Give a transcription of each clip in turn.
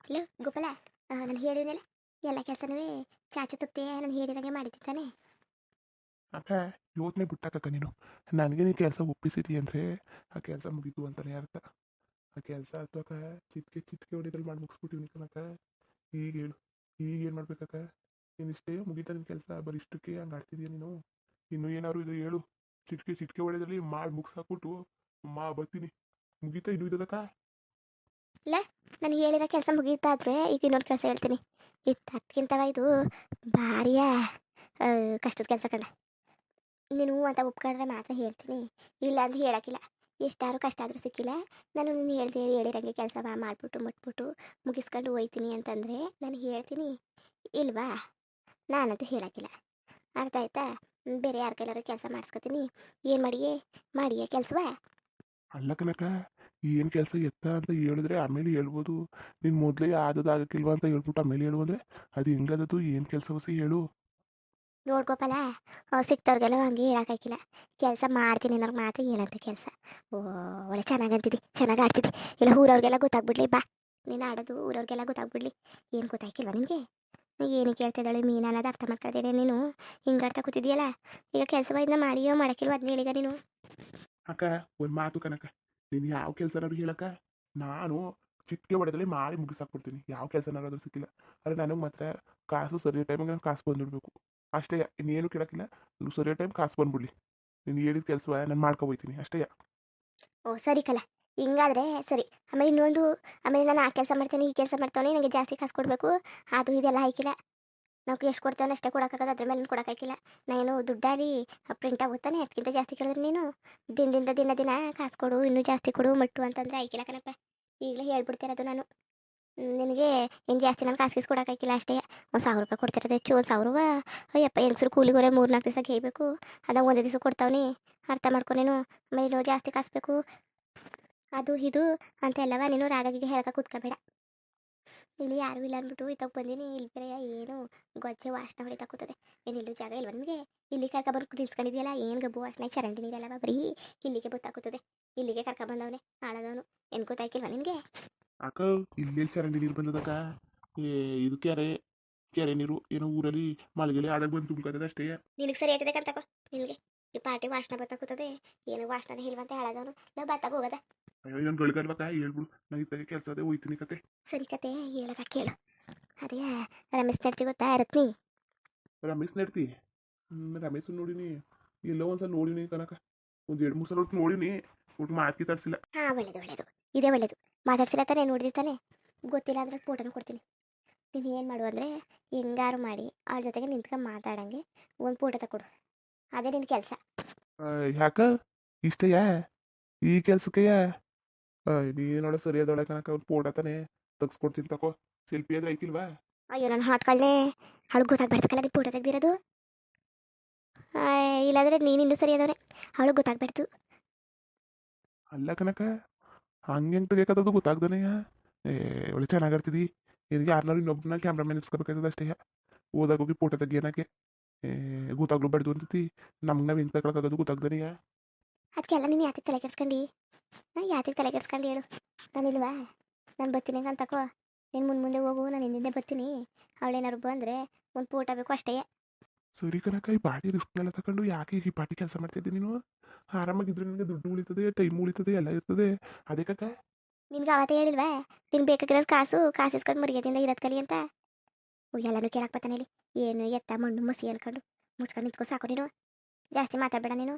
Hello Gopala, ನಾನು ಹೇಳಿದ್ನಲ್ಲ ಎಲ್ಲ ಕೆಲಸನೂ ಚಾಚು ತಪ್ಪೆ ನಾನು ಹೇಳಿದಂಗೆ ಮಾಡಿದ್ದಾನೆ. ಅಕ್ಕ ಯೋಚನೆ ಬಿಟ್ಟಾಕಕ್ಕ ನೀನು. ನನಗೆ ನೀನು ಕೆಲಸ ಒಪ್ಪಿಸಿದಿ ಅಂದರೆ ಆ ಕೆಲಸ ಮುಗೀತು ಅಂತಲೇ ಅರ್ಥ. ಆ ಕೆಲಸ ಆಯ್ತು ಅಕ್ಕ. ಚಿಟ್ಕೆ ಚಿಟ್ಕೆ ಹೊಡಿದಲ್ಲಿ ಮಾಡಿ ಮುಗಿಸ್ಬಿಟ್ಟಿವ್ನಿ ಕಣಕ್ಕ. ಈಗ ಹೇಳು, ಈಗ ಏನು ಮಾಡ್ಬೇಕಕ್ಕ? ನೀನು ಇಷ್ಟೇ ಮುಗೀತಾ ನಿನ್ನ ಕೆಲಸ? ಬರೀ ಇಷ್ಟಕ್ಕೆ ಹಂಗೆ ಆಡ್ತಿದ್ಯಾ ನೀನು? ಇನ್ನೂ ಏನಾದ್ರು ಇದು ಹೇಳು. ಚಿಟ್ಕೆ ಚಿಟ್ಕೆ ಹೊಡೆದಲ್ಲಿ ಮಾಡಿ ಮುಗಿಸಾಕ್ಬಿಟ್ಟು ಬರ್ತೀನಿ. ಮುಗೀತಾ ಇನ್ನೂ ಇದ್ದದಕ್ಕ? ಇಲ್ಲ, ನಾನು ಹೇಳಿರೋ ಕೆಲಸ ಮುಗೀತಾದ್ರೆ ಈಗ ಇನ್ನೊಂದು ಕೆಲಸ ಹೇಳ್ತೀನಿ. ಅದಕ್ಕಿಂತವ ಇದು ಭಾರಿಯ ಕಷ್ಟದ ಕೆಲಸ ಕಣ. ನೀನು ಅಂತ ಒಪ್ಕೊಂಡ್ರೆ ಮಾತ್ರ ಹೇಳ್ತೀನಿ, ಇಲ್ಲ ಅಂತ ಹೇಳೋಕ್ಕಿಲ್ಲ. ಎಷ್ಟಾದ್ರೂ ಕಷ್ಟ ಆದರೂ ಸಿಕ್ಕಿಲ್ಲ. ನಾನು ನೀನು ಹೇಳಿರಂಗೆ ಕೆಲಸ ಮಾಡಿಬಿಟ್ಟು ಮುಟ್ಬಿಟ್ಟು ಮುಗಿಸ್ಕೊಂಡು ಹೋಯ್ತೀನಿ ಅಂತಂದರೆ ನಾನು ಹೇಳ್ತೀನಿ. ಇಲ್ವಾ, ನಾನಂತೂ ಹೇಳೋಕ್ಕಿಲ್ಲ. ಅರ್ಥ ಆಯ್ತಾ? ಬೇರೆ ಯಾರ ಕೈಲಾರು ಕೆಲಸ ಮಾಡಿಸ್ಕೊತೀನಿ. ಏನು ಮಾಡಿಯೇ ಕೆಲಸವ. ಅಲ್ಲ ಕನಕ, ಏನು ಕೆಲಸ ಎತ್ತ ಅಂತ ಹೇಳಿದ್ರೆ ಆಮೇಲೆ ಹೇಳ್ಬೋದು. ನೀನು ಮೊದಲೇ ಆದದಾಗಕ್ಕಿಲ್ವಾ ಅಂತ ಹೇಳ್ಬಿಟ್ಟು ಆಮೇಲೆ ಹೇಳು ಅಂದರೆ ಅದು ಹೆಂಗದದು? ಏನು ಕೆಲಸ ಹೊಸಿ ಹೇಳು. ನೋಡ್ಕೋಪಲ್ಲ, ಸಿಕ್ತವ್ರಿಗೆಲ್ಲ ಹಂಗೆ ಹೇಳೋಕ್ಕಾಗಿಲ್ಲ. ಕೆಲಸ ಮಾಡ್ತೀನಿ ಅನ್ನೋರು ಮಾತ್ರ ಹೇಳಂತ ಕೆಲಸ. ಓ, ಒಳ್ಳೆ ಚೆನ್ನಾಗಂತಿದ್ದಿ, ಚೆನ್ನಾಗಿ ಆಡ್ತಿದ್ದಿ. ಇಲ್ಲ ಊರವ್ರಿಗೆಲ್ಲ ಗೊತ್ತಾಗ್ಬಿಡ್ಲಿ ಬಾ. ನೀನು ಆಡೋದು ಊರವ್ರಿಗೆಲ್ಲ ಗೊತ್ತಾಗ್ಬಿಡ್ಲಿ. ಏನು ಗೊತ್ತಾಯ್ಕಿಲ್ವ ನಿನಗೆ? ಏನು ಕೇಳ್ತಿದ್ದಾಳೆ ಮೀನು ಅನ್ನೋದು ಅರ್ಥ ಮಾಡ್ಕೊಳ್ತೇನೆ ನೀನು. ಹಿಂಗಾಡ್ತಾ ಕೂತಿದ್ಯಲ್ಲ. ಈಗ ಕೆಲಸ ಇದನ್ನ ಮಾಡಿಯೋ ಮಾಡೋಕ್ಕಿಲ್ವ ಅದನ್ನ ಹೇಳಿಗ ನೀನು. ಅಕ್ಕ, ಒಂದು ಮಾತು ಕನಕ, ನೀನು ಯಾವ ಕೆಲಸನಾದ್ರು ಹೇಳಕ್ಕ, ನಾನು ಚಿಟಿಕೆ ಹೊಡೆದಲ್ಲಿ ಮಾಡಿ ಮುಗಿಸಾಕ್ಬಿಡ್ತೀನಿ. ಯಾವ ಕೆಲಸನಾದ್ರೂ ಸಿಕ್ಕಿಲ್ಲ ಆದರೆ ನನಗೆ ಮಾತ್ರ ಕಾಸು ಸರಿಯಾದ ಟೈಮಿಗೆ ಕಾಸು ಬಂದುಬಿಡ್ಬೇಕು ಅಷ್ಟೇ. ಇನ್ನೇನು ಕೇಳೋಕ್ಕಿಲ್ಲ. ಸರಿಯಾದ ಟೈಮ್ ಕಾಸು ಬಂದ್ಬಿಡ್ಲಿ. ನೀನು ಹೇಳಿದ ಕೆಲಸ ನಾನು ಮಾಡ್ಕೊಬೋಯ್ತೀನಿ ಅಷ್ಟೇ. ಓ ಸರಿ ಕಲ, ಹಿಂಗಾದ್ರೆ ಸರಿ. ಆಮೇಲೆ ಇನ್ನೊಂದು, ಆಮೇಲೆ ನಾನು ಆ ಕೆಲಸ ಮಾಡ್ತೇನೆ ಈ ಕೆಲಸ ಮಾಡ್ತಾನೆ ನನಗೆ ಜಾಸ್ತಿ ಕಾಸು ಕೊಡಬೇಕು, ಅದು ಇದೆಲ್ಲ ಆಯ್ಕಿಲ್ಲ. ನಾವು ಎಷ್ಟು ಕೊಡ್ತೇವೆ ಅಷ್ಟೇ ಕೊಡೋಕ್ಕಾಗೋದು, ಅದ್ರ ಮೇಲೆ ಕೊಡೋಕ್ಕಾಗಿಲ್ಲ. ನಾನು ದುಡ್ಡಾಗಿ ಪ್ರಿಂಟ್ ಆಗುತ್ತಾನೆ. ಅದಕ್ಕಿಂತ ಜಾಸ್ತಿ ಕೇಳಿದ್ರೆ ನೀನು ದಿನದಿಂದ ದಿನ ಕಾಸು ಕೊಡು, ಇನ್ನೂ ಜಾಸ್ತಿ ಕೊಡು ಮಟ್ಟು ಅಂತಂದರೆ ಆಯ್ಕಿಲ್ಲ ಕಣಪ್ಪ. ಈಗಲೇ ಹೇಳ್ಬಿಡ್ತಿರೋದು ನಾನು ನಿನಗೆ. ಏನು ಜಾಸ್ತಿ ನಾನು ಕಾಸು ಕೊಡೋಕ್ಕಾಗಿಲ್ಲ ಅಷ್ಟೇ. ಒಂದು 1000 ರೂಪಾಯಿ ಕೊಡ್ತಿರೋದು ಹೆಚ್ಚು. 1000 ಅಯ್ಯಪ್ಪ ಹೆಂಗಸರು ಕೂಲಿಗೋರೆ 3-4 ದಿವಸ ಕೇಳಬೇಕು. ಅದ ಒಂದೇ ದಿವಸ ಕೊಡ್ತಾವನಿ. ಅರ್ಥ ಮಾಡ್ಕೊ ನೀನು. ಆಮೇಲೆ ಜಾಸ್ತಿ ಕಾಸು ಬೇಕು ಅದು ಇದು ಅಂತೆಲ್ಲವ ನೀನು ರಾಗದಿಗೆ ಹೇಳಕ್ಕೆ ಕೂತ್ಕೋಬೇಡ. ಇಲ್ಲಿ ಯಾರೂ ಇಲ್ಲ ಅಂದ್ಬಿಟ್ಟು ಇತ್ತಾಗ ಬಂದೀನಿ. ಇಲ್ಲಿ ಬೇರೆ ಏನು ಗೊಜ್ಜೆ ವಾಸನೆ ಹೊಡಿತಾ ಕೂತದೆ. ಏನು ಇಲ್ಲೂ ಜಾಗ ಇಲ್ವ ನಿಮಗೆ? ಇಲ್ಲಿ ಕರ್ಕೊಬಂದು ನಿಲ್ಸ್ಕೊಂಡಿದ್ಯಲ್ಲ, ಏನು ಗಬ್ಬು ವಾಸನೆ ಚರಂಡಿ ನೀರೆಲ್ಲ ಬರೀ ಇಲ್ಲಿಗೆ ಗೊತ್ತಾಗ್ತದೆ. ಇಲ್ಲಿಗೆ ಕರ್ಕೊಬಂದವನೆ ಆಳದವನು. ಏನು ಗೊತ್ತಾಯ್ಕಿಲ್ವ ನಿನಗೆ? ಅಕ್ಕ, ಇಲ್ಲಿ ಚರಂಡಿ ನೀರು ಬಂದದಕ್ಕ. ಏ, ಇದು ಕೆರೆ ಕೆರೆ ನೀರು ಏನೋ ಊರಲ್ಲಿ ಮಳೆಗೆಲೆ ಆಡಕ್ಕೆ ಬಂದು ತುಂಬ್ಕೊತದೆ ಅಷ್ಟೇ. ನಿನಗೆ ಸರಿ ಆಯ್ತದೆ ಕಣ್ತಕೋ. ನಿನಗೆ ಈ ಪಾಟಿ ವಾಸನೆ ಬರ್ತಾ ಕೂತದೆ. ಏನು ವಾಸನೆ ಇಲ್ವಂತೆ ಆಳದವನು. ನಾವು ಬತ್ತಾಗ ಹೋಗದ. ಅಯ್ಯೋ, ಏನು ಗಳಿಗಲ್ವಕ್ಕ ಹೇಳ್ಬಿಡು. ನಾನು ಇತ್ತಾಗೆ ಕೆಲಸ ಅದೇ ಹೋಯ್ತೀನಿ ಕತೆ. ಸರಿ ಕತೆ ಹೇಳದ ಕೇಳು. ಅದೇ ರಮೇಶ್ ನಡ್ತಿ ಗೊತ್ತಾ ರತ್ನಿ? ರಮೇಶ್ ನಡ್ತಿ? ರಮೇಶ್ ನೋಡಿನಿ, ಎಲ್ಲೋ ಒಂದ್ಸಲ ನೋಡಿನಿ ಕನಕ. ಒಂದು 2-3 ಸಲ ಒಟ್ಟು ನೋಡಿನಿ. ಒಟ್ಟು ಮಾತಿಗೆ ತರಿಸಿಲ್ಲ. ಹಾಂ, ಒಳ್ಳೇದು ಇದೇ ಒಳ್ಳೇದು. ಮಾತಾಡ್ಸಿಲ್ಲ ತಾನೆ, ನೋಡಿರ್ತಾನೆ. ಗೊತ್ತಿಲ್ಲ ಅಂದ್ರೆ ಫೋಟೋನ ಕೊಡ್ತೀನಿ. ನೀನು ಏನು ಮಾಡು ಅಂದರೆ ಹೆಂಗಾರು ಮಾಡಿ ಅವ್ರ ಜೊತೆಗೆ ನಿಂತ್ಕೊಂಡು ಮಾತಾಡಂಗೆ ಒಂದು ಫೋಟೋ ತಗೊಡು. ಅದೇ ನಿನ್ನ ಕೆಲಸ. ಯಾಕ ಇಷ್ಟಯ್ಯ ಈ ಕೆಲ್ಸಕ್ಕೆಯ? ನೀನೊಳ ಸರಿಯಾದೊಳೆ ಕನಕ. ಒಂದು ಫೋಟೋ ತಾನೆ ತೆಗ್ಸ್ಕೊಡ್ತೀನಿ ತಕೋ. ಸೆಲ್ಫಿ ಆದ್ರೆ ಐಕಿಲ್ವಾ? ಅಯ್ಯೋ ನಾನು ಹಾಟ್ಕೊಳ್ಳೆ, ಅವಳು ಗೊತ್ತಾಗ್ಬಾರ್ದಕ್ಕಲ್ಲ ನೀನು ಫೋಟೋ ತೆಗ್ದಿರೋದು. ಇಲ್ಲಾಂದರೆ ನೀನು ಇನ್ನೂ ಸರಿ ಅದವನೇ, ಅವಳು ಗೊತ್ತಾಗ್ಬಾರ್ದು. ಅಲ್ಲ ಕನಕ, ಹಂಗೆ ಹೆಂಗೆ ತೆಗಿಯೋಕ್ಕದು ಗೊತ್ತಾಗ್ದಾನೆಯ? ಒಳ್ಳೆ ಚೆನ್ನಾಗಾಡ್ತಿದ್ದಿ. ನಿನಗೆ ಯಾರನ್ನಾರು ಇನ್ನೊಬ್ಬನ ಕ್ಯಾಮ್ರಾಮನ್ ಇಸ್ಕೋಬೇಕಾಯ್ತದ ಅಷ್ಟೇ. ಹೋದಾಗ ಹೋಗಿ ಫೋಟೋ ತೆಗಿಯೋಣಕ್ಕೆ ಗೊತ್ತಾಗ್ಲೂಬಾರ್ದು ಅಂತತಿ. ನಮ್ಗೆ ನಾವು ಹೆಂಗೆ ತಗೊಳಕ್ಕಾಗೋದು ಗೊತ್ತಾಗ್ದಾನೆಯ? ಅದಕ್ಕೆಲ್ಲ ನೀನು ಯಾತಿಗೆ ತಲೆ ಕೆಡ್ಸ್ಕೊಂಡು? ಯಾತಿಗೆ ತಲೆ ಕೆಡ್ಸ್ಕೊಂಡು ಹೇಳು. ನಾನಿಲ್ವಾ? ನಾನು ಬರ್ತೀನಿ ಅಂತ ತಕೋ. ನೀನು ಮುಂದೆ ಹೋಗು, ನಾನು ಹಿಂದೆ ಬರ್ತೀನಿ. ಅವಳೇನಾರು ಬಂದರೆ ಒಂದು ಫೋಟೋ ಬೇಕು ಅಷ್ಟೇ. ಸರಿ ಕನಕ, ಈ ಪಾಟಿ ರಿಸ್ಕ್ನೆಲ್ಲ ತಗೊಂಡು ಯಾಕೆ ಈ ಪಾಟಿ ಕೆಲಸ ಮಾಡ್ತಿದ್ದೆ ನೀನು? ಆರಾಮಾಗಿದ್ರೆ ನಿನಗೆ ದುಡ್ಡು ಉಳಿತದೆ, ಟೈಮ್ ಉಳಿತದೆ, ಎಲ್ಲ ಇರ್ತದೆ. ಅದೇ ಕಕ್ಕ. ನಿನ್ಗೆ ಅವತ್ತೇ ಹೇಳಿಲ್ವಾ ನೀನು ಬೇಕಾಗಿರೋದು ಕಾಸು ಇಸ್ಕೊಂಡು ಮರ್ಯಾದಿಂದ ಇರೋದು ಕಲಿ ಅಂತ? ಎಲ್ಲನೂ ಕೇಳಕ್ಕೆ ಬರ್ತಾನೆ ಇಲ್ಲಿ. ಏನು ಎತ್ತ ಮಣ್ಣು ಮಸಿ ಅಲ್ಕೊಂಡು ಮುಚ್ಕೊಂಡು ನಿಂತ್ಕೊ ಸಾಕು ನೀನು. ಜಾಸ್ತಿ ಮಾತಾಡಬೇಡ ನೀನು.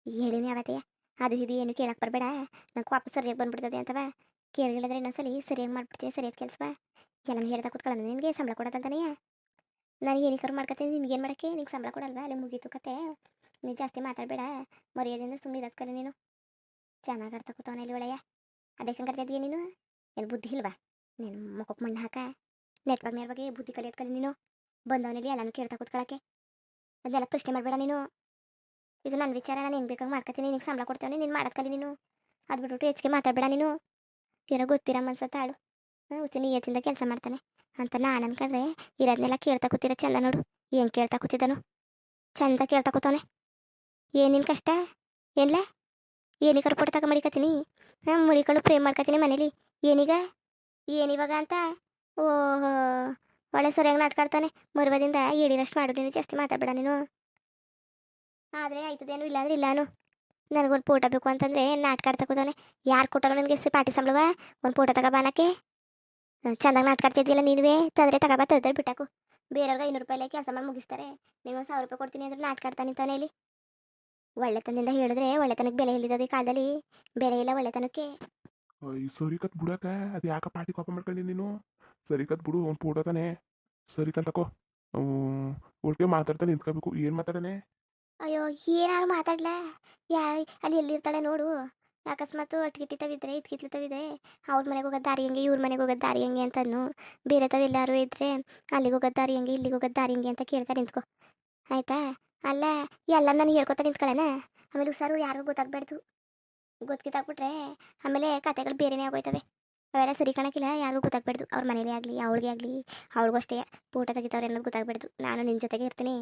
ಹೇಳಿನಿ ಅವತ್ತೇ, ಅದು ಇದು ಏನು ಕೇಳಕ್ಕೆ ಬರಬೇಡ. ನಂಗೆ ವಾಪಸ್ ಸರಿಯಾಗಿ ಬಂದ್ಬಿಡ್ತದೆ ಅಂತವ. ಕೇಳಿದ್ರೆ ಇನ್ನೊಂದ್ಸಲಿ ಸರಿಯಾಗಿ ಮಾಡ್ಬಿಡ್ತೀವಿ ಸರಿಯಾದ ಕೆಲಸ. ಎಲ್ಲನೂ ಹೇಳ್ತಾ ಕೂತ್ಕೊಳ್ಳೋಣ. ನಿನಗೆ ಸಂಬಳ ಕೊಡೋದಂತಾನೆ. ನಾನು ಏನಕ್ಕಾರು ಮಾಡ್ಕೊತೀನಿ, ನಿನ್ಗೇನು ಮಾಡೋಕ್ಕೆ? ನಿಂಗೆ ಸಂಬಳ ಕೊಡಲ್ವಾ? ಅಲ್ಲಿ ಮುಗೀತು ಕತೆ. ನೀನು ಜಾಸ್ತಿ ಮಾತಾಡಬೇಡ, ಮರ್ಯಾದೆಯಿಂದ ಸುಮ್ಮನೆ ಇರೋದು ಕಲಿ ನೀನು. ಚೆನ್ನಾಗಿ ಆಡ್ತಾ ಕೂತವನ ಇಲ್ಲಿ ಒಳ್ಳೆಯ. ಅದಕ್ಕೆ ಕರ್ತಿದ್ದೀಯ ನೀನು? ಏನು ಬುದ್ಧಿ ಇಲ್ವಾ? ನೀನು ಮುಖಕ್ಕೆ ಮಣ್ಣು ಹಾಕ. ನೆಟ್ವಾಗಿ ಬುದ್ಧಿ ಕಲಿಯೋದು ಕಲಿ ನೀನು. ಬಂದವನಲ್ಲಿ ಎಲ್ಲನೂ ಕೇಳ್ತಾ ಕೂತ್ಕೊಳ್ಳೋಕ್ಕೆ ಅದೆಲ್ಲ ಪ್ರಶ್ನೆ ಮಾಡಬೇಡ ನೀನು. ಇದು ನನ್ನ ವಿಚಾರ, ನಾನು ಹೆಂಗೆ ಬೇಕಾಗಿ ಮಾಡ್ಕೊತೀನಿ. ನಿನಗೆ ಸಂಬಳ ಕೊಡ್ತೇವೆ, ನೀನು ಮಾಡೋದು ಕಲಿ ನೀನು. ಅದು ಬಿಟ್ಬಿಟ್ಟು ಹೆಚ್ಚಿಗೆ ಮಾತಾಡಬೇಡ ನೀನು. ಏನೋ ಗೊತ್ತಿರ ಮನ್ಸ ತಾಳು. ಹುಚ್ಚು ನಿಯತ್ತಿಂದ ಕೆಲಸ ಮಾಡ್ತಾನೆ ಅಂತ ನಾನು ಅನ್ಕೊಂಡ್ರೆ ಇರೋದನ್ನೆಲ್ಲ ಕೇಳ್ತಾ ಕೂತಿರೋ ಚಂದ ನೋಡು. ಏನು ಕೇಳ್ತಾ ಕೂತಿದ್ದಾನು? ಚಂದ ಕೇಳ್ತಾ ಕೂತವನೆ. ಏನಿನ ಕಷ್ಟ ಏನಿಲ್ಲ? ಏನಿಗಾರು ಪುಟ ತಗ ಮಡಿಕತೀನಿ. ನಾನು ಮುಡಿಕೊಂಡು ಪ್ರೇಮ್ ಮಾಡ್ಕೊತೀನಿ ಮನೇಲಿ. ಏನೀಗ ಏನಿವಾಗ ಅಂತ ಓಹೋ, ಒಳ್ಳೆ ಸರಿಯಾಗಿ ನಾಟ್ಕಾಡ್ತಾನೆ. ಮರುವದಿಂದ ಹೇಳಿರಷ್ಟು ಮಾಡು, ನೀನು ಜಾಸ್ತಿ ಮಾತಾಡಬೇಡ ನೀನು. ಆದರೆ ಆಯ್ತದೇನು ಇಲ್ಲ ಅಂದ್ರೆ ಇಲ್ಲಾನು. ನನಗೊಂದು ಫೋಟೋ ಬೇಕು ಅಂತಂದರೆ ನಾಟಕ ಆಡ್ತಕೋತಾನೆ. ಯಾರು ಕೊಟ್ಟಾರೋ ನನಗೆ ಪಾರ್ಟಿ ಸಂಬಳವ? ಒಂದು ಫೋಟೋ ತಗೋಬಾನಕ್ಕೆ. ಚೆಂದಾಗಿ ನಾಟಕ ಆಡ್ತಿದ್ದಿಲ್ಲ ನೀನುವೇ. ತಂದರೆ ತಗೋಬಾ, ತಂದ್ರೆ ಬಿಟ್ಟಾಕು. ಬೇರೆಯವ್ರಿಗೆ 500 ರೂಪಾಯಿ ಕೆಲಸ ಮಾಡಿ ಮುಗಿಸ್ತಾರೆ. ನೀವು 1000 ರೂಪಾಯಿ ಕೊಡ್ತೀನಿ ಅಂದ್ರೆ ನಾಟಕ ಆಡ್ತಾನೆ ಅಂತಾನೆ ಇಲ್ಲಿ. ಒಳ್ಳೆತನದಿಂದ ಹೇಳಿದ್ರೆ ಒಳ್ಳೆತನಕ್ಕೆ ಬೆಲೆ ಇಲ್ಲಿದೆ ಈ ಕಾಲದಲ್ಲಿ. ಬೆಲೆ ಇಲ್ಲ ಒಳ್ಳೆತನಕ್ಕೆ. ಈ ಸರಿ ಕತ್ ಬಿಡಾಕ ಅದು ಯಾಕೆ ಪಾರ್ಟಿ ಕಾಪ ಮಾಡ್ಕೊಂಡಿ ನೀನು? ಸರಿ ಕತ್ ಬಿಡು, ಒಂದು ಫೋಟೋ ತಾನೆ ಸರಿ ಕತ್ ತಕೋ. ಒಟ್ಟಿಗೆ ಮಾತಾಡ್ತಾ ನಿಂತ್ಕೋಬೇಕು. ಏನು ಮಾತಾಡನೆ? ಅಯ್ಯೋ, ಏನಾರು ಮಾತಾಡ್ಲಾ? ಯಾ ಅಲ್ಲಿ ಎಲ್ಲಿರ್ತಾಳೆ ನೋಡು. ಅಕಸ್ಮಾತ್ ಅಟ್ಗಿಟ್ಟಿತ್ತವಿದ್ರೆ ಇದ್ಕಿತ್ಲತ್ತವಿದ್ರೆ ಅವ್ರ ಮನೆಗೆ ಹೋಗೋದು ದಾರಿ ಹೆಂಗೆ, ಇವ್ರ ಮನೆಗೆ ಹೋಗೋದು ದಾರಿ ಹೆಂಗೆ ಅಂತನು. ಬೇರೆ ತಾವು ಎಲ್ಲರೂ ಇದ್ರೆ ಅಲ್ಲಿಗೆ ಹೋಗೋದು ದಾರಿ ಹೆಂಗೆ, ಇಲ್ಲಿಗೆ ಹೋಗೋದು ದಾರಿ ಹೆಂಗೆ ಅಂತ ಕೇಳ್ತಾ ನಿಂತ್ಕೊ, ಆಯ್ತಾ? ಅಲ್ಲ, ಎಲ್ಲ ನಾನು ಹೇಳ್ಕೊತಾ ನಿಂತ್ಕೊಳ್ಳೋಣ. ಆಮೇಲೆ ಹುಷಾರು, ಯಾರಿಗೂ ಗೊತ್ತಾಗ್ಬಾರ್ದು. ಗೊತ್ತಿತ್ತಾಕ್ಬಿಟ್ರೆ ಆಮೇಲೆ ಕತೆಗಳು ಬೇರೆನೇ ಆಗೋಯ್ತವೆ. ಅವೆಲ್ಲ ಸರಿ ಕಾಣಕ್ಕಿಲ್ಲ. ಯಾರಿಗೂ ಗೊತ್ತಾಗ್ಬಾರ್ದು. ಅವ್ರ ಮನೇಲೇ ಆಗಲಿ, ಅವಳಿಗೆ ಆಗಲಿ, ಅವಳಿಗೂ ಅಷ್ಟೇ. ಫೋಟೋ ತೆಗಿತಾವ್ರೆ ಅನ್ನೋದು ಗೊತ್ತಾಗ್ಬಾರ್ದು. ನಾನು ನಿನ್ನ ಜೊತೆಗೆ ಇರ್ತೀನಿ.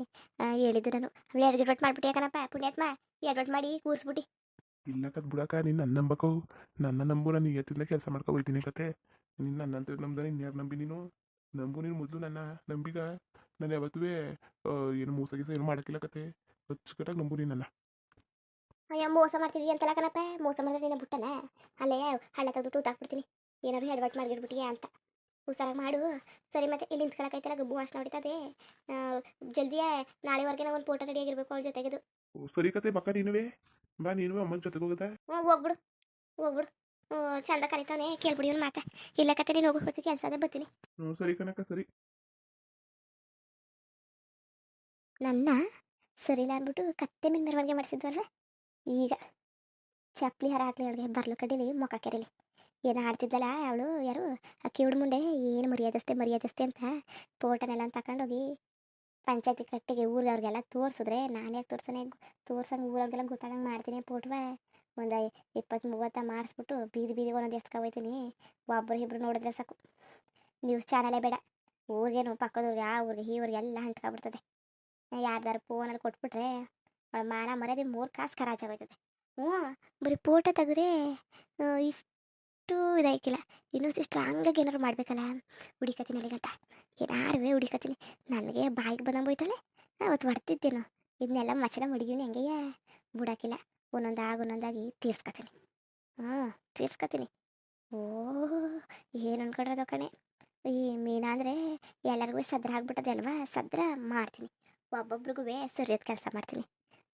ಹೇಳಿದ್ದು ನಾನು. ಅವಳು ಎಡ್ವರ್ಟ್ ಮಾಡ್ಬಿಟ್ಟು ಯಾಕನಪ್ಪ ಪುಣ್ಯಾತ್ಮ, ಎಡ್ವರ್ಟ್ ಮಾಡಿ ಕೂರಿಸ್ಬಿಟ್ಟು. ಇಲ್ಲ ಕತ್ ಬಿಡಾಕ, ನೀನು ನನ್ನ ನಂಬಕೋ. ನನ್ನ ನಂಬು, ನಾನು ಇವತ್ತಿಂದ ಕೆಲಸ ಮಾಡ್ಕೊ ಹೋಗ್ತೀನಿ ಕತೆ. ನೀನು ನನ್ನಂತ ನಂಬ್ದಾನೆ ಇನ್ಯಾರು ನಂಬಿ ನೀನು? ನಂಬು ನೀನು ಮೊದಲು ನನ್ನ ನಂಬಿಗ. ನಾನು ಯಾವತ್ತೂ ಏನು ಮೋಸ ಗೀಸ ಏನು ಮಾಡೋಕ್ಕಿಲ್ಲ ಕತೆ. ಅಚ್ಚುಕಟ್ಟಾಗಿ ನಂಬು ನೀನು ನನ್ನ. ಅಯ್ಯ, ಮೋಸ ಮಾಡ್ತಿದ್ದೀಯ ಅಂತಲ್ಲ ಕಣಪ್ಪ. ಮೋಸ ಮಾಡಿದ್ರೆ ನೀನು ಬಿಟ್ಟನ ಅಲ್ಲೇ ಹಳ್ಳ ತೆಗೆದ್ಬಿಟ್ಟು ಊತಾಕ್ಬಿಡ್ತೀನಿ. ಏನಾದ್ರು ಎಡ್ವರ್ಟ್ ಮಾಡಿಬಿಟ್ಬಿಟ್ಟಿಯಾ ಅಂತ. ಹುಷಾರಾಗಿ ಮಾಡು. ಸರಿ, ಮತ್ತೆ ಇಲ್ಲಿ ನಿಂತ್ಕೊಳಕೈತಲ್ಲ, ಗಬ್ಬು ವಾಸನೆ ಹೊಡಿತದೆ. ಜಲ್ದಿಯೇ ನಾಳೆವರೆಗೆ ನಾವು ಒಂದು ಫೋಟೋ ರೆಡಿಯಾಗಿರ್ಬೇಕು ಅವಳ ಜೊತೆಗೆದು. ಸರಿ ಕತೆ ಬಕ್ಕ ನೀನುವೇ. ಬಾ ನೀನುವೇ ಅಮ್ಮನ ಜೊತೆಗೆ ಹೋಗೋದಾ? ಹೋಗ್ಬಿಡು, ಹೋಗ್ಬಿಡು. ಚಂದ ಕರಿತಾನೆ, ಕೇಳ್ಬಿಡಿ ಒಂದು ಮಾತಾ. ಇಲ್ಲ ಕತೆ, ನೀನು ಹೋಗೋ ಹೊತ್ತಿಗೆ ಕೆಲಸ ಅದೇ ಬರ್ತೀನಿ. ಹ್ಞೂ ಸರಿ ಕನಕ, ಸರಿ. ನನ್ನ ಸರಿಲ್ಲ ಅಂದ್ಬಿಟ್ಟು ಕತ್ತೆ ಮೇಲೆ ಮೆರವಣಿಗೆ ಮಾಡಿಸಿದ್ವಲ್ವ. ಈಗ ಚಪ್ಪಲಿ ಹಾರ ಹಾಕ್ಲಿ ಅವಳಿಗೆ, ಬರ್ಲು ಕಡೀಲಿ, ಮೊಕ್ಕ ಕೆರೀಲಿ. ಏನು ಆಡ್ತಿದ್ದಲ್ಲ ಅವಳು, ಯಾರು ಆ ಕಿವುಡು ಮುಂಡೆ, ಏನು ಮರ್ಯಾದಸ್ತೆ ಅಂತ ಫೋಟೋನೆಲ್ಲ ತಗೊಂಡೋಗಿ ಪಂಚಾಯತಿ ಕಟ್ಟಿಗೆ ಊರವ್ರಿಗೆಲ್ಲ ತೋರಿಸಿದ್ರೆ, ನಾನು ಯಾಕೆ ತೋರ್ಸಂಗೆ ಊರವ್ರಿಗೆಲ್ಲ ಗೊತ್ತಾಗಂಗೆ ಮಾಡ್ತೀನಿ ಫೋಟೋವ. ಒಂದು 20-30 ಮಾಡಿಸ್ಬಿಟ್ಟು ಬೀದಿಗೆ ಒಂದೊಂದು ಎಸ್ಕೊಯ್ತೀನಿ. ಒಬ್ಬರು ಇಬ್ಬರು ನೋಡಿದ್ರೆ ಸಾಕು. ನ್ಯೂಸ್ ಚಾನಲೇ ಬೇಡ. ಊರಿಗೇನು ಪಕ್ಕದವ್ರಿಗೆ, ಆ ಊರಿಗೆ ಈ ಊರಿಗೆ ಎಲ್ಲ ಅಂಟ್ಕೊಬಿಡ್ತದೆ. ಯಾರ್ದಾರು ಫೋನಲ್ಲಿ ಕೊಟ್ಬಿಟ್ರೆ ಅವಳ ಮಾನ ಮರ್ಯಾದೆ 3 ಕಾಸು ಖರಾಚಾಗೋಯ್ತದೆ. ಹ್ಞೂ, ಬರೀ ಫೋಟೋ ತೆಗೆದ್ರೆ ಇಷ್ಟು ಇದಾಯ್ಕಿಲ್ಲ. ಇನ್ನೊಂದು ಸ್ಟ್ರಾಂಗಾಗಿ ಏನಾರು ಮಾಡಬೇಕಲ್ಲ. ಹುಡಿಕತೀನಿ ಅಲ್ಲಿ ಗಂಟ, ಏನಾರು ಹುಡಿಕತೀನಿ. ನನಗೆ ಬಾಯಿಗೆ ಬಂದಂಗೆ ಹೋಯ್ತಾಳೆ. ಅವತ್ತು ಹೊಡ್ತಿದ್ದೇನು. ಇದನ್ನೆಲ್ಲ ಮಚ್ಚಲ ಮುಡಿಗಿವ್ನಿ ಹೆಂಗೆಯ್ಯ ಬಿಡೋಕ್ಕಿಲ್ಲ. ಒಂದೊಂದಾಗಿ ತೀರ್ಸ್ಕೊತೀನಿ. ತೀರ್ಸ್ಕೊತೀನಿ. ಓಹ್, ಏನು ಅನ್ಕೊಂಡ್ರದು ಕಣೆ. ಈ ಮೀನಾ ಅಂದರೆ ಎಲ್ಲರಿಗೂ ಸದ್ರ ಆಗ್ಬಿಟ್ಟದೆ ಅಲ್ವಾ. ಸದ್ರ ಮಾಡ್ತೀನಿ, ಒಬ್ಬೊಬ್ರಿಗೂ ಸರಿಯಾದ ಕೆಲಸ ಮಾಡ್ತೀನಿ.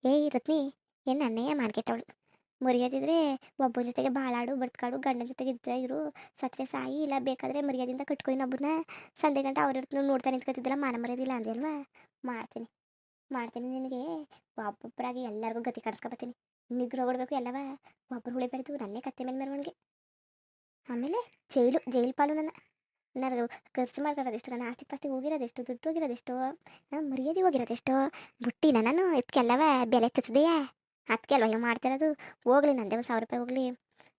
ಏಯ್ ರತ್ನಿ, ಏನು ನನ್ನೇ ಮಾರ್ಕೆಟವಳು. ಮರ್ಯಾದಿದ್ರೆ ಒಬ್ಬನ ಜೊತೆಗೆ ಬಾಳಾಡು, ಬಡ್ಕಾಡು, ಗಂಡನ ಜೊತೆಗೆ ಇದ್ರೆ ಇರು, ಸತ್ರೆ ಸಾಯಿ. ಇಲ್ಲ ಬೇಕಾದರೆ ಮರ್ಯಾದಿಂದ ಕಟ್ಕೊ ಇನ್ನೊಬ್ಬರನ್ನ. ಸಂಜೆ ಗಂಟೆ ಅವ್ರ ನೋಡ್ತಾ ನಿಂತ್ಕೊತಿದ್ದಲ್ಲ, ಮಾನ ಮರ್ಯಾದಿಲ್ಲ ಅಂದೆ ಅಲ್ವಾ. ಮಾಡ್ತೀನಿ ನಿನಗೆ. ಒಬ್ಬೊಬ್ಬರಾಗಿ ಎಲ್ಲರಿಗೂ ಗತಿ ಕಟ್ಸ್ಕೊಬತ್ತೀನಿ. ನಿಗ್ರಹ ಹೊಡ್ಬೇಕು ಎಲ್ಲವ. ಒಬ್ಬರು ಉಳಿಬಾರ್ದು. ನನ್ನೇ ಕತ್ತೆ ಮೇಲೆ ಮೆರವಣಿಗೆ. ಆಮೇಲೆ ಜೈಲು ಪಾಲು ನನಗೆ ಖರ್ಚು ಮಾಡಿರೋದೆಷ್ಟು, ನನ್ನ ಆಸ್ತಿ ಪಾಸ್ತಿ ಹೋಗಿರೋದೆಷ್ಟು, ದುಡ್ಡು ಹೋಗಿರೋದೆಷ್ಟು, ಮರ್ಯಾದೆ ಹೋಗಿರೋದೆಷ್ಟು. ಬುಟ್ಟಿನ ನಾನು ಇದಕ್ಕೆಲ್ಲವ ಬೆಲೆ ಎತ್ತದೆಯಾ? ಅದಕ್ಕೆ ಅಲ್ವ ಹಿಂಗೆ ಮಾಡ್ತಿರೋದು. ಹೋಗ್ಲಿ, ನಂದೇ 1000 ರೂಪಾಯಿ ಹೋಗ್ಲಿ.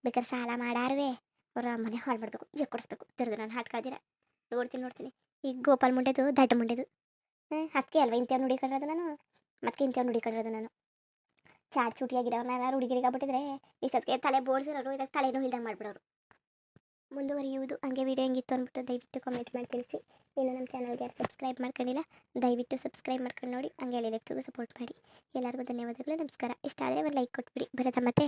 ಬೇಕಾದ್ರೆ ಸಾಲ ಮಾಡಾರುವೆ ಅವ್ರ ಮನೆ ಹಾಳು ಮಾಡಬೇಕು, ಕೊಡಿಸ್ಬೇಕು. ತಿರ್ದು ನಾನು ಹಾಟ್ಕಾದಿರ ನೋಡ್ತೀನಿ. ಈಗ ಗೋಪಾಲ್ ಮುಂಡೆದು, ದಡ್ಡ ಮುಂಡೆದು. ಅದಕ್ಕೆ ಅಲ್ವ ಇಂಥವ್ನು ಹುಡಿಕೊಂಡಿರೋದು ನಾನು. ಮತ್ತೆ ಇಂಥವ್ನು ಹುಡಿಕೊಂಡಿರೋದು ನಾನು. ಚಾಟ್ ಚೂಟಿಯಾಗಿರೋರ್ನ ಹುಡುಗಿರಿಗಾಗ್ಬಿಟ್ಟಿದ್ರೆ ಇಷ್ಟೊತ್ತಿಗೆ ತಲೆ ಬೋಡ್ಸಿರೋರು, ಇದಕ್ಕೆ ತಲೆನೂ ಇಲ್ದಂಗೆ ಮಾಡಿಬಿಡೋರು. ಮುಂದುವರಿಯುವುದು. ಹಂಗೆ ವಿಡಿಯೋ ಹೆಂಗಿತ್ತು ಅಂದ್ಬಿಟ್ಟು ದಯವಿಟ್ಟು ಕಮೆಂಟ್ ಮಾಡಿ ತಿಳಿಸಿ. ಇನ್ನು ನಮ್ಮ ಚಾನಲ್ಗೆ ಯಾರು ಸಬ್ಸ್ಕ್ರೈಬ್ ಮಾಡ್ಕೊಂಡಿಲ್ಲ, ದಯವಿಟ್ಟು ಸಬ್ಸ್ಕ್ರೈಬ್ ಮಾಡ್ಕೊಂಡು ನೋಡಿ. ಹಂಗೆ ಎಲೆಕ್ಟ್ರಿಗೂ ಸಪೋರ್ಟ್ ಮಾಡಿ. ಎಲ್ಲರಿಗೂ ಧನ್ಯವಾದಗಳು, ನಮಸ್ಕಾರ. ಇಷ್ಟ ಆದರೆ ಒಂದು ಲೈಕ್ ಕೊಟ್ಬಿಡಿ. ಬರೋದಾ ಮತ್ತೆ.